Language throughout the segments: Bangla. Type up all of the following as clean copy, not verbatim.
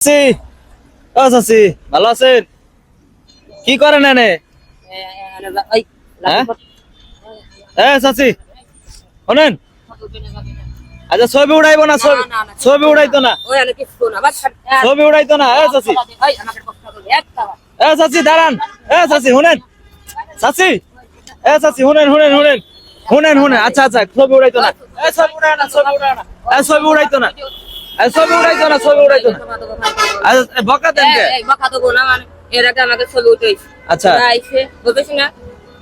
চাচি, ও চাচি, ভালো আছেন? কি করেন এনে? চাচি শোনেন, আচ্ছা ছবি উড়াইবো না, ছবি উড়াইতো না, ছবি উড়াইতো না। চাচি, চাচি দাঁড়ান। চাচি শুনেন, চাচি, চাচি শুনেন শুনেন শুনেন শুনেন শুনেন, আচ্ছা আচ্ছা, ছবি উড়াইতো না, ছবি উড়াই না, ছবি উড়াই না, ছবি উড়াইতো না, ছবি উড়াইতো না, ছবি উড়াইতো না। বকা দেন কে? বকা দেবো না, মানে এর আগে আমাকে ছবি উঠেছে। আচ্ছা, আইসে বুঝেছ না,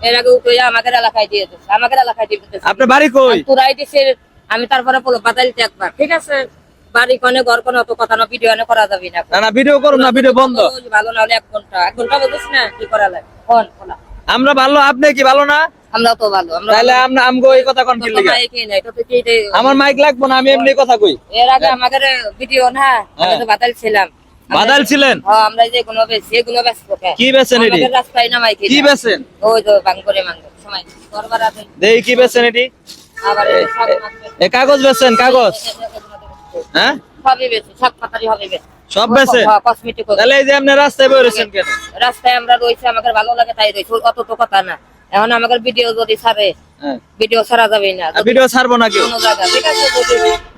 এর আগে উঠে আমাদের এলাকায় দিয়ে দিচ্ছে, আমাদের এলাকায় দিয়ে দিচ্ছে। আপনার বাড়ি কই? তোরাই দিছে। আমি তারপরে বলো বাতাইতে একবার, ঠিক আছে, বাড়ি কোনে ঘর কোনে অত কথা না, ভিডিও না করা যাবে না। না না, ভিডিও করুন না, ভিডিও বন্ধ। ভালো না হলে 1 ঘন্টা বুঝিস না কি করা লাগে। কোন কোন আমরা ভালো, আপনি কি ভালো না? আমরা তো ভালো। আমরা তাহলে আমরা আমগো এই কথা কোন কি লাগা? আমার মাইক লাগবো না, আমি এমনি কথা কই। এর আগে আমাদের ভিডিও না, আমি তো বাতাল ছিলাম। বাদাল ছিলেন? হ্যাঁ, আমরা যে কোনো বেশি এগুলো বেচবো। কি বেচেন এটি? আমাদের রাস্তায় নামাই কি? কি বেচেন? ওই তো বাং করে মাংস সময় দরবার আছে। দেই কি বেচেন এটি? আবার এ কাগজ বেচেন, কাগজ? হ্যাঁ, সবই বেশি, সব পাতারি হবে বেশি, সব বেচেন? কসমেটিক। তাহলে এই যে আপনি রাস্তায় বসে রয়েছেন কেন? রাস্তায় আমরা রইছি, আমাদের ভালো লাগে তাই রইছি, অত তো কথা না। এখন আমাদের ভিডিও যদি ছাড়ে, ভিডিও ছাড়া যাবে না, ভিডিও ছাড়বো না কেউ কোনো জায়গা, ঠিক আছে?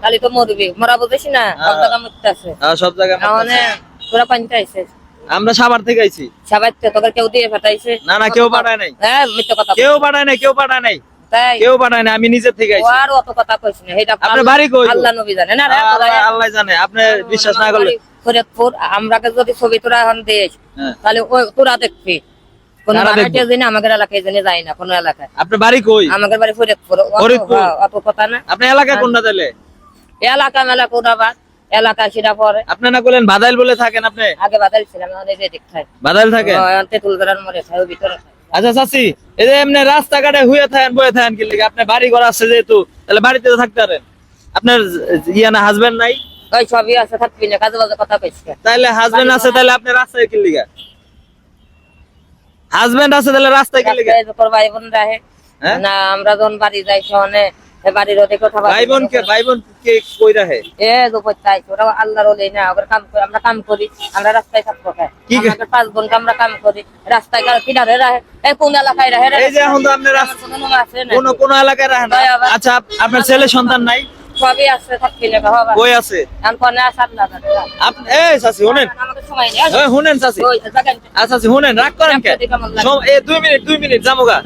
তাহলে তো মরবি, মরা বুঝিস না, সব জায়গা মরতে আছে। সব জায়গায় মানে তোরা পানিতে আইছে। আমরা সাভার থেকে আইছি। সবাই তোকে কেউ দিয়ে পাঠাইছে? না না, কেউ পাঠায় নাই। হ্যাঁ, মিথ্যা কথা। কেউ পাঠায় নাই, কেউ পাঠায় নাই, তাই কেউ পাঠায় নাই, আমি নিজে থেকে আইছি। আর অত কথা কইছ না, এটা আপনার বাড়ি কই? আল্লাহ নবী জানে না। আল্লাহ জানে, আপনি বিশ্বাস না করলে। ফরিদপুর। আমরাকে যদি ছবি তোরা এখন দেশ, তাহলে তোরা দেখবি কোন বাড়িতে জেনে আমাদের এলাকায় জেনে যায় না, কোন এলাকায়। আপনার বাড়ি কই? আমাদের বাড়ি ফরিদপুর। অত কথা না। আপনার এলাকা কোনটা তাহলে? এলাকা মেলা কোনাবাদ এলাকা সেটা পরে। আপনি না বলেন বাদাইল বলে থাকেন? আপনি আগে বাদাইল ছিলাম, এখন এই যে দেখাই বাদাইল থাকে। তেঁতুলতলার মোড়ে খাই, ভিতরে খাই। আচ্ছা চাচি, এই যে এমনি রাস্তাঘাটে হুয়ে থাকেন, বয়ে থাকেন কি লিগে? আপনার বাড়ি ঘর আছে যেহেতু, তাহলে বাড়িতে তো থাকতে পারেন। আপনার ইয়া না, হাজবেন্ড নাই? ওই সবই আছে, থাকবি না, কাজে বাজে কথা কইছ। তাহলে হাজবেন্ড আছে, তাহলে আপনি রাস্তায় কি লিগা? হাজবেন্ড আছে তাহলে রাস্তায় কি লিগা? তোর ভাই বোন রাহে না, আমরা যখন বাড়ি যাই শহরে, বাড়ির ওদের কথা ভাই বোন কে কই রাখে? ওরা আল্লাহর ওলি না, ওদের কাম করে, আমরা কাম করি, আমরা রাস্তায় থাকবো। আমাদের 5 ঘন্টা আমরা কাম করি রাস্তায়, কিনারে রাহে, কোন এলাকায় রাহে? এই যে এখন তো আপনি কোন এলাকায় রাখেন? আচ্ছা, আপনার ছেলে সন্তান নাই? সবই আছে, থাকবি না বাবা। কই আছে? আপনি এই চাচি শুনেন, শুনেন চাচি, আচ্ছা চাচি শুনেন, রাগ করেন কে? এই 2 মিনিট জামুগা,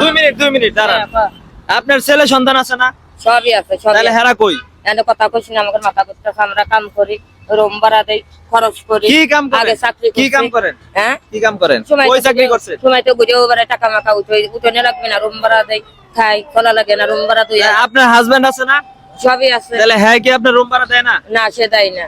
2 মিনিট দাঁড়ান। আপনার ছেলে সন্তান আছে না? সবই আছে। তাহলে হেরা কই? কথা কইছি না, আমাদের মাথা করতেছে, আমরা কাম করি, রুম ভাড়া দেই, খরচ করি। কি কাম করেন? আগে চাকরি কি কাম করেন? হ্যাঁ, কি কাম করেন? কই চাকরি করছেন? সময় তো বুঝে ওবারে টাকা মাকা উঠে লাগবে না, রুম ভাড়া দেই, খাই, খোলা লাগে না, রুম ভাড়া দেই। আপনার হাজবেন্ড আছে না? সবই আছে। তাহলে হ্যাঁ, কি আপনার রুম ভাড়া দেয় না? না, সে দেয় না।